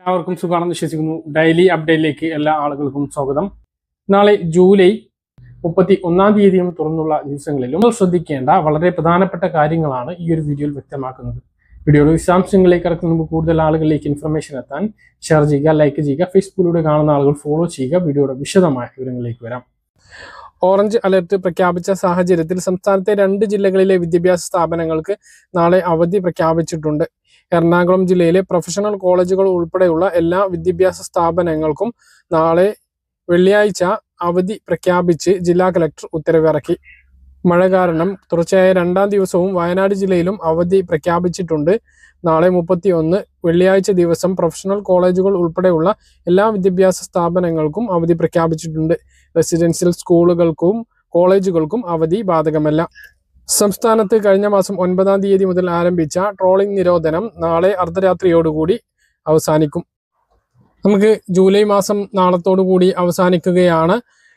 എല്ലാവർക്കും സുഖമാണെന്ന് വിശ്വസിക്കുന്നു. ഡെയിലി അപ്ഡേറ്റിലേക്ക് എല്ലാ ആളുകൾക്കും സ്വാഗതം. നാളെ ജൂലൈ 31 തുറന്നുള്ള ദിവസങ്ങളിലും നമ്മൾ ശ്രദ്ധിക്കേണ്ട വളരെ പ്രധാനപ്പെട്ട കാര്യങ്ങളാണ് ഈ ഒരു വീഡിയോയിൽ വ്യക്തമാക്കുന്നത്. വീഡിയോയുടെ വിശദാംശങ്ങളിലേക്ക് കടക്കുന്ന മുമ്പ് കൂടുതൽ ആളുകളിലേക്ക് ഇൻഫർമേഷൻ എത്താൻ ഷെയർ ചെയ്യുക, ലൈക്ക് ചെയ്യുക, ഫേസ്ബുക്കിലൂടെ കാണുന്ന ആളുകൾ ഫോളോ ചെയ്യുക. വീഡിയോയുടെ വിശദമായ വിവരങ്ങളിലേക്ക് വരാം. ഓറഞ്ച് അലർട്ട് പ്രഖ്യാപിച്ച സാഹചര്യത്തിൽ സംസ്ഥാനത്തെ 2 ജില്ലകളിലെ വിദ്യാഭ്യാസ സ്ഥാപനങ്ങൾക്ക് നാളെ അവധി പ്രഖ്യാപിച്ചിട്ടുണ്ട്. എറണാകുളം ജില്ലയിലെ പ്രൊഫഷണൽ കോളേജുകൾ ഉൾപ്പെടെയുള്ള എല്ലാ വിദ്യാഭ്യാസ സ്ഥാപനങ്ങൾക്കും നാളെ വെള്ളിയാഴ്ച അവധി പ്രഖ്യാപിച്ച് ജില്ലാ കളക്ടർ ഉത്തരവിറക്കി. മഴ കാരണം തുടർച്ചയായ 2ാം ദിവസവും വയനാട് ജില്ലയിലും അവധി പ്രഖ്യാപിച്ചിട്ടുണ്ട്. നാളെ 31 വെള്ളിയാഴ്ച ദിവസം പ്രൊഫഷണൽ കോളേജുകൾ ഉൾപ്പെടെയുള്ള എല്ലാ വിദ്യാഭ്യാസ സ്ഥാപനങ്ങൾക്കും അവധി പ്രഖ്യാപിച്ചിട്ടുണ്ട്. റെസിഡൻഷ്യൽ സ്കൂളുകൾക്കും കോളേജുകൾക്കും അവധി ബാധകമല്ല. സംസ്ഥാനത്ത് കഴിഞ്ഞ മാസം 9-ാം തീയതി മുതൽ ആരംഭിച്ച ട്രോളിംഗ് നിരോധനം നാളെ അർദ്ധരാത്രിയോടുകൂടി അവസാനിക്കും. നമുക്ക് ജൂലൈ മാസം നാളത്തോടുകൂടി അവസാനിക്കുകയാണ്.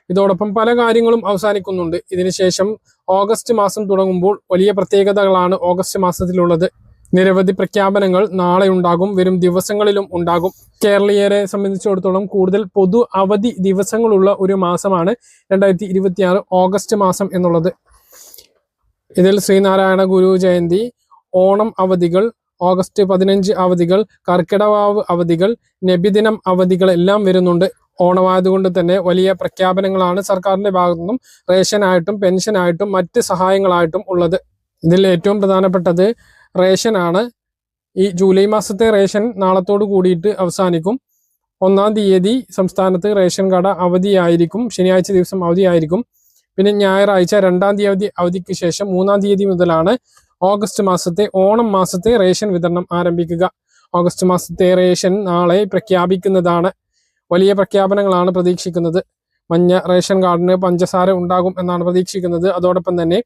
ഇതോടൊപ്പം പല കാര്യങ്ങളും അവസാനിക്കുന്നുണ്ട്. ഇതിനുശേഷം ഓഗസ്റ്റ് മാസം തുടങ്ങുമ്പോൾ വലിയ പ്രത്യേകതകളാണ് ഓഗസ്റ്റ് മാസത്തിലുള്ളത്. നിരവധി പ്രഖ്യാപനങ്ങൾ നാളെ ഉണ്ടാകും, വരും ദിവസങ്ങളിലും ഉണ്ടാകും. കേരളീയരെ സംബന്ധിച്ചിടത്തോളം കൂടുതൽ പൊതു അവധി ദിവസങ്ങളുള്ള ഒരു മാസമാണ് 2026 ഓഗസ്റ്റ് മാസം എന്നുള്ളത്. ഇതിൽ ശ്രീനാരായണ ഗുരു ജയന്തി, ഓണം അവധികൾ, ഓഗസ്റ്റ് 15 അവധികൾ, കർക്കിടവാവ് അവധികൾ, നബിദിനം അവധികൾ എല്ലാം വരുന്നുണ്ട്. ഓണമായതുകൊണ്ട് തന്നെ വലിയ പ്രഖ്യാപനങ്ങളാണ് സർക്കാരിന്റെ ഭാഗത്തു നിന്നും റേഷനായിട്ടും പെൻഷനായിട്ടും മറ്റ് സഹായങ്ങളായിട്ടും ഉള്ളത്. ഇതിൽ ഏറ്റവും പ്രധാനപ്പെട്ടത് റേഷനാണ്. ഈ ജൂലൈ മാസത്തെ റേഷൻ നാളത്തോട് കൂടിയിട്ട് അവസാനിക്കും. 1-ാം തീയതി സംസ്ഥാനത്ത് റേഷൻ കട അവധിയായിരിക്കും, ശനിയാഴ്ച ദിവസം അവധിയായിരിക്കും. പിന്നെ ഞായറാഴ്ച 2-ാം തീയതി അവധിക്ക് ശേഷം 3-ാം തീയതി മുതലാണ് ഓഗസ്റ്റ് മാസത്തെ ഓണം മാസത്തെ റേഷൻ വിതരണം ആരംഭിക്കുക. ഓഗസ്റ്റ് മാസത്തെ റേഷൻ നാളെ പ്രഖ്യാപിക്കുന്നതാണ്. വലിയ പ്രഖ്യാപനങ്ങളാണ് പ്രതീക്ഷിക്കുന്നത്. മഞ്ഞ റേഷൻ കാർഡിന് പഞ്ചസാര ഉണ്ടാകും എന്നാണ് പ്രതീക്ഷിക്കുന്നത്. അതോടൊപ്പം തന്നെ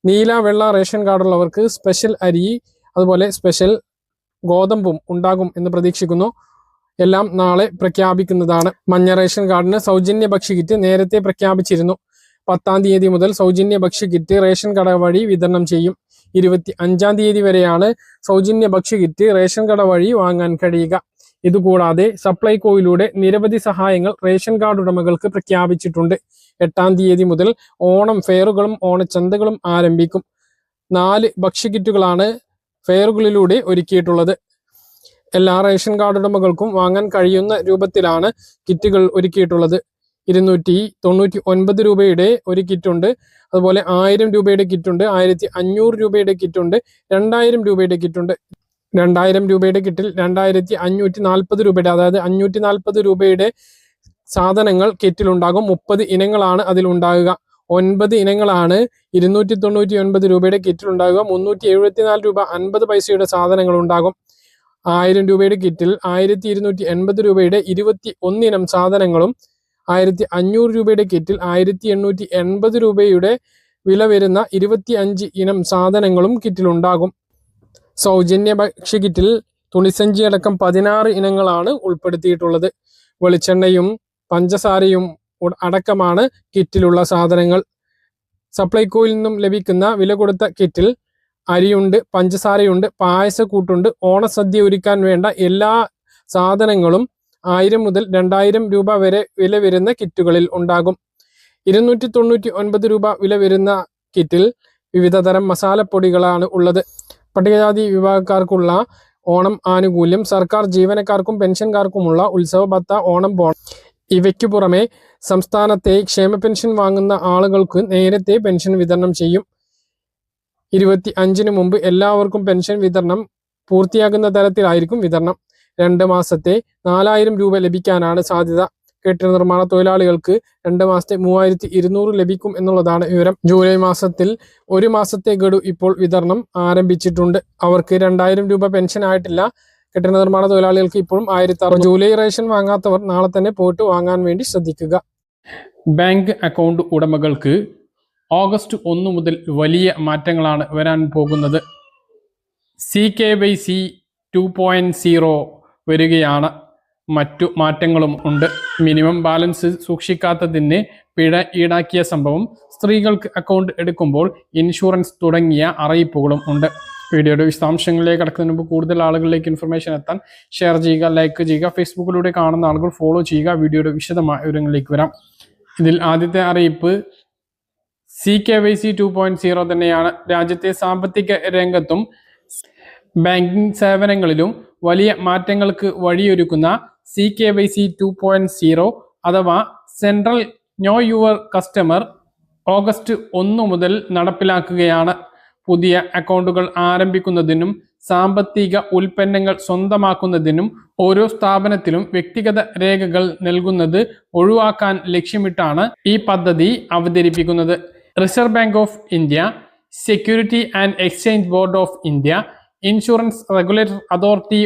നീല വെള്ള റേഷൻ കാർഡുള്ളവർക്ക് സ്പെഷ്യൽ അരി അതുപോലെ സ്പെഷ്യൽ ഗോതമ്പും ഉണ്ടാകും എന്ന് പ്രതീക്ഷിക്കുന്നു. എല്ലാം നാളെ പ്രഖ്യാപിക്കുന്നതാണ്. മഞ്ഞ റേഷൻ കാർഡിന് സൗജന്യ ഭക്ഷ്യകിറ്റ് നേരത്തെ പ്രഖ്യാപിച്ചിരുന്നു. 10-ാം തീയതി മുതൽ സൗജന്യ ഭക്ഷ്യകിറ്റ് റേഷൻ കട വഴി വിതരണം ചെയ്യും. 25-ാം തീയതി വരെയാണ് സൗജന്യ ഭക്ഷ്യകിറ്റ് റേഷൻ കട വഴി വാങ്ങാൻ കഴിയുക. ഇതുകൂടാതെ സപ്ലൈകോയിലൂടെ നിരവധി സഹായങ്ങൾ റേഷൻ കാർഡ് ഉടമകൾക്ക് പ്രഖ്യാപിച്ചിട്ടുണ്ട്. 8-ാം തീയതി മുതൽ ഓണം ഫെയറുകളും ഓണച്ചന്തകളും ആരംഭിക്കും. 4 ഭക്ഷ്യകിറ്റുകളാണ് ഫെയറുകളിലൂടെ ഒരുക്കിയിട്ടുള്ളത്. എല്ലാ റേഷൻ കാർഡ് ഉടമകൾക്കും വാങ്ങാൻ കഴിയുന്ന രൂപത്തിലാണ് കിറ്റുകൾ ഒരുക്കിയിട്ടുള്ളത്. 299 രൂപയുടെ ഒരു കിറ്റുണ്ട്, അതുപോലെ 1000 രൂപയുടെ കിറ്റുണ്ട്, 1500 രൂപയുടെ കിറ്റുണ്ട്, 2000 രൂപയുടെ കിറ്റുണ്ട്. 2000 രൂപയുടെ കിറ്റിൽ 2540 രൂപയുടെ, അതായത് 540 രൂപയുടെ സാധനങ്ങൾ കിറ്റിലുണ്ടാകും. 30 ഇനങ്ങളാണ് അതിലുണ്ടാകുക. 9 ഇനങ്ങളാണ് 299 രൂപയുടെ കിറ്റിലുണ്ടാകുക. 374 രൂപ 50 പൈസയുടെ സാധനങ്ങൾ ഉണ്ടാകും. 1000 രൂപയുടെ കിറ്റിൽ 1280 രൂപയുടെ 21 ഇനം സാധനങ്ങളും 1500 രൂപയുടെ കിറ്റിൽ 1880 രൂപയുടെ വില വരുന്ന 25 ഇനം സാധനങ്ങളും കിറ്റിലുണ്ടാകും. സൗജന്യ ഭക്ഷ്യകിറ്റിൽ തുണിസഞ്ചി അടക്കം 16 ഇനങ്ങളാണ് ഉൾപ്പെടുത്തിയിട്ടുള്ളത്. വെളിച്ചെണ്ണയും പഞ്ചസാരയും അടക്കമാണ് കിറ്റിലുള്ള സാധനങ്ങൾ. സപ്ലൈകോയിൽ നിന്നും ലഭിക്കുന്ന വില കൊടുത്ത കിറ്റിൽ അരിയുണ്ട്, പഞ്ചസാരയുണ്ട്, പായസക്കൂട്ടുണ്ട്. ഓണസദ്യ ഒരുക്കാൻ വേണ്ട എല്ലാ സാധനങ്ങളും 1000 മുതൽ 2000 രൂപ വരെ വില വരുന്ന കിറ്റുകളിൽ ഉണ്ടാകും. 299 രൂപ വില വരുന്ന കിറ്റിൽ വിവിധ തരം മസാലപ്പൊടികളാണ് ഉള്ളത്. പട്ടികജാതി വിഭാഗക്കാർക്കുള്ള ഓണം ആനുകൂല്യം, സർക്കാർ ജീവനക്കാർക്കും പെൻഷൻകാർക്കുമുള്ള ഉത്സവ ഭത്ത, ഓണം ബോണസ്, ഇവയ്ക്കു പുറമെ സംസ്ഥാനത്തെ ക്ഷേമ പെൻഷൻ വാങ്ങുന്ന ആളുകൾക്ക് നേരത്തെ പെൻഷൻ വിതരണം ചെയ്യും. 25-ന് മുമ്പ് എല്ലാവർക്കും പെൻഷൻ വിതരണം പൂർത്തിയാകുന്ന തരത്തിലായിരിക്കും വിതരണം. 2 മാസത്തെ 4000 രൂപ ലഭിക്കാനാണ് സാധ്യത. കെട്ടിട നിർമ്മാണ തൊഴിലാളികൾക്ക് 2 മാസത്തെ 3200 ലഭിക്കും എന്നുള്ളതാണ് വിവരം. ജൂലൈ മാസത്തിൽ 1 മാസത്തെ ഗഡു ഇപ്പോൾ വിതരണം ആരംഭിച്ചിട്ടുണ്ട്. അവർക്ക് 2000 രൂപ പെൻഷൻ ആയിട്ടില്ല. കെട്ടിട നിർമ്മാണ തൊഴിലാളികൾക്ക് ഇപ്പോഴും 1600. ജൂലൈ റേഷൻ വാങ്ങാത്തവർ നാളെ തന്നെ പോയിട്ട് വാങ്ങാൻ വേണ്ടി ശ്രദ്ധിക്കുക. ബാങ്ക് അക്കൗണ്ട് ഉടമകൾക്ക് ഓഗസ്റ്റ് 1 മുതൽ വലിയ മാറ്റങ്ങളാണ് വരാൻ പോകുന്നത്. CKYC 2.0 വരികയാണ്. മറ്റു മാറ്റങ്ങളും ഉണ്ട്. മിനിമം ബാലൻസ് സൂക്ഷിക്കാത്തതിന് പിഴ ഈടാക്കിയ സംഭവം, സ്ത്രീകൾക്ക് അക്കൗണ്ട് എടുക്കുമ്പോൾ ഇൻഷുറൻസ് തുടങ്ങിയ അറിയിപ്പുകളും ഉണ്ട്. വീഡിയോയുടെ വിശദാംശങ്ങളിലേക്ക് കടക്കുന്നതിന് മുമ്പ് കൂടുതൽ ആളുകളിലേക്ക് ഇൻഫർമേഷൻ എത്താൻ ഷെയർ ചെയ്യുക, ലൈക്ക് ചെയ്യുക, ഫേസ്ബുക്കിലൂടെ കാണുന്ന ആളുകൾ ഫോളോ ചെയ്യുക. വീഡിയോയുടെ വിശദമായ വിവരങ്ങളിലേക്ക് വരാം. ഇതിൽ ആദ്യത്തെ അറിയിപ്പ് CKYC 2.0 തന്നെയാണ്. രാജ്യത്തെ സാമ്പത്തിക രംഗത്തും ബാങ്കിംഗ് സേവനങ്ങളിലും വലിയ മാറ്റങ്ങൾക്ക് വഴിയൊരുക്കുന്ന CKYC 2.0 അഥവാ central no your customer August 1 മുതൽ നടപ്പിലാക്കുകയാണ്. പുതിയ അക്കൗണ്ടുകൾ ആരംഭിക്കുന്നതിനും സാമ്പത്തിക ഉൽപ്പന്നങ്ങൾ സ്വന്തമാക്കുന്നതിനും ഓരോ സ്ഥാപനത്തിലും വ്യക്തിഗത രേഖകൾ നൽകുന്നത് ഒഴിവാക്കാൻ ലക്ഷ്യമിട്ടാണ് ഈ പദ്ധതി അവതരിപ്പിക്കുന്നത്. Reserve bank of India, security and exchange board of India, insurance regulatory authority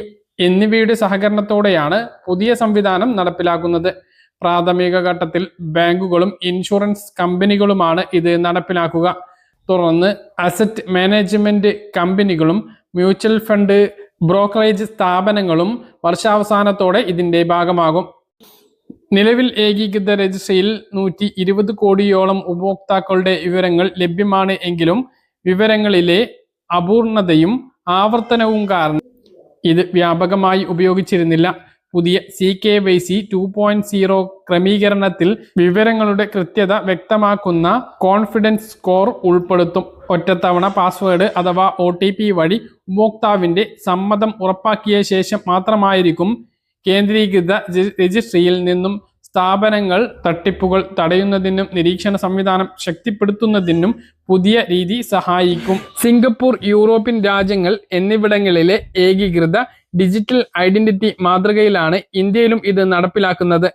എന്നിവയുടെ സഹകരണത്തോടെയാണ് പുതിയ സംവിധാനം നടപ്പിലാക്കുന്നത്. പ്രാഥമിക ഘട്ടത്തിൽ ബാങ്കുകളും ഇൻഷുറൻസ് കമ്പനികളുമാണ് ഇത് നടപ്പിലാക്കുക. തുടർന്ന് അസറ്റ് മാനേജ്മെന്റ് കമ്പനികളും മ്യൂച്വൽ ഫണ്ട് ബ്രോക്കറേജ് സ്ഥാപനങ്ങളും വർഷാവസാനത്തോടെ ഇതിന്റെ ഭാഗമാകും. നിലവിൽ ഏകീകൃത രജിസ്ട്രിയിൽ 120 കോടിയോളം ഉപഭോക്താക്കളുടെ വിവരങ്ങൾ ലഭ്യമാണ് എങ്കിലും വിവരങ്ങളിലെ അപൂർണതയും ആവർത്തനവും കാരണം ഇത് വ്യാപകമായി ഉപയോഗിച്ചിരുന്നില്ല. പുതിയ CKYC 2.0 ക്രമീകരണത്തിൽ വിവരങ്ങളുടെ കൃത്യത വ്യക്തമാക്കുന്ന കോൺഫിഡൻസ് സ്കോർ ഉൾപ്പെടുത്തും. ഒറ്റത്തവണ പാസ്വേഡ് അഥവാ OTP വഴി ഉപഭോക്താവിന്റെ സമ്മതം ഉറപ്പാക്കിയ ശേഷം മാത്രമായിരിക്കും കേന്ദ്രീകൃത രജിസ്ട്രിയിൽ നിന്നും സ്ഥാപനങ്ങൾ തട്ടിപ്പുകൾ തടയുന്നതിനും നിരീക്ഷണ സംവിധാനം ശക്തിപ്പെടുത്തുന്നതിനും പുതിയ രീതി സഹായിക്കും. സിംഗപ്പൂർ, യൂറോപ്യൻ രാജ്യങ്ങൾ എന്നിവിടങ്ങളിലെ ഏകീകൃത ഡിജിറ്റൽ ഐഡന്റിറ്റി മാതൃകയിലാണ് ഇന്ത്യയിലും ഇത് നടപ്പിലാക്കുന്നത്.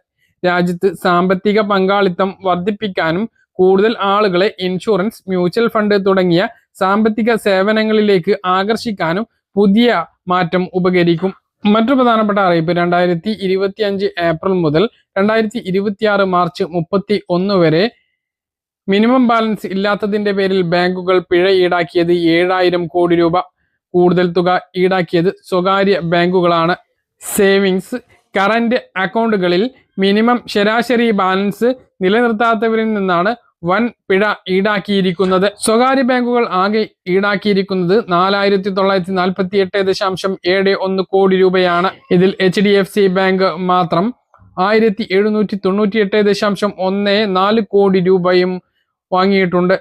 രാജ്യത്ത് സാമ്പത്തിക പങ്കാളിത്തം വർദ്ധിപ്പിക്കാനും കൂടുതൽ ആളുകളെ ഇൻഷുറൻസ്, മ്യൂച്വൽ ഫണ്ട് തുടങ്ങിയ സാമ്പത്തിക സേവനങ്ങളിലേക്ക് ആകർഷിക്കാനും പുതിയ മാറ്റം ഉപകരിക്കും. മറ്റു പ്രധാനപ്പെട്ട അറിയിപ്പ് 2025 ഏപ്രിൽ മുതൽ 2026 മാർച്ച് 31 വരെ മിനിമം ബാലൻസ് ഇല്ലാത്തതിന്റെ പേരിൽ ബാങ്കുകൾ പിഴ ഈടാക്കിയത് 7000 കോടി രൂപ. കൂടുതൽ തുക ഈടാക്കിയത് സ്വകാര്യ ബാങ്കുകളാണ്. സേവിങ്സ് കറന്റ് അക്കൗണ്ടുകളിൽ മിനിമം ശരാശരി ബാലൻസ് നിലനിർത്താത്തവരിൽ നിന്നാണ് വൻ പിഴ ഈടാക്കിയിരിക്കുന്നത്. സ്വകാര്യ ബാങ്കുകൾ ആകെ ഈടാക്കിയിരിക്കുന്നത് 4948.71 കോടി രൂപയാണ്. ഇതിൽ HDFC ബാങ്ക് മാത്രം 1798.14 കോടി രൂപയും വാങ്ങിയിട്ടുണ്ട്.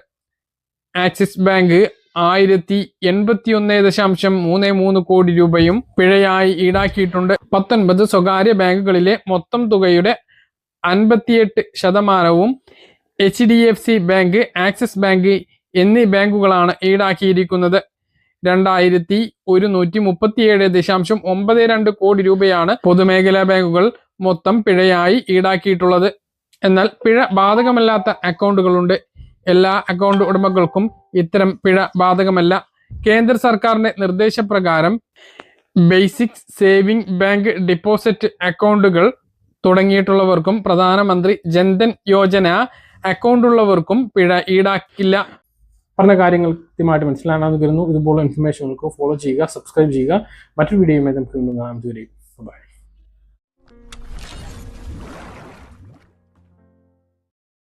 ആക്സിസ് ബാങ്ക് 1081.33 കോടി രൂപയും പിഴയായി ഈടാക്കിയിട്ടുണ്ട്. 19 സ്വകാര്യ ബാങ്കുകളിലെ മൊത്തം തുകയുടെ 58% HDFC ബാങ്ക്, ആക്സിസ് ബാങ്ക് എന്നീ ബാങ്കുകളാണ് ഈടാക്കിയിരിക്കുന്നത്. 2137.92 കോടി രൂപയാണ് പൊതുമേഖലാ ബാങ്കുകൾ മൊത്തം പിഴയായി ഈടാക്കിയിട്ടുള്ളത്. എന്നാൽ പിഴ ബാധകമല്ലാത്ത അക്കൗണ്ടുകളുണ്ട്. എല്ലാ അക്കൗണ്ട് ഉടമകൾക്കും ഇത്തരം പിഴ ബാധകമല്ല. കേന്ദ്ര സർക്കാരിന്റെ നിർദ്ദേശപ്രകാരം ബേസിക് സേവിംഗ് ബാങ്ക് ഡിപ്പോസിറ്റ് അക്കൗണ്ടുകൾ തുടങ്ങിയിട്ടുള്ളവർക്കും പ്രധാനമന്ത്രി ജൻധൻ യോജന അക്കൗണ്ടുള്ളവർക്കും പിഴ ഈടാക്കില്ല. പറഞ്ഞ കാര്യങ്ങൾ കൃത്യമായിട്ട് മനസ്സിലാണെന്ന് കരുതുന്നു. ഇതുപോലുള്ള ഇൻഫർമേഷനുകൾക്ക് ഫോളോ ചെയ്യുക, സബ്സ്ക്രൈബ് ചെയ്യുക. മറ്റൊരു വീഡിയോയുമായി നമുക്ക് വീണ്ടും കാണാം. ബൈ.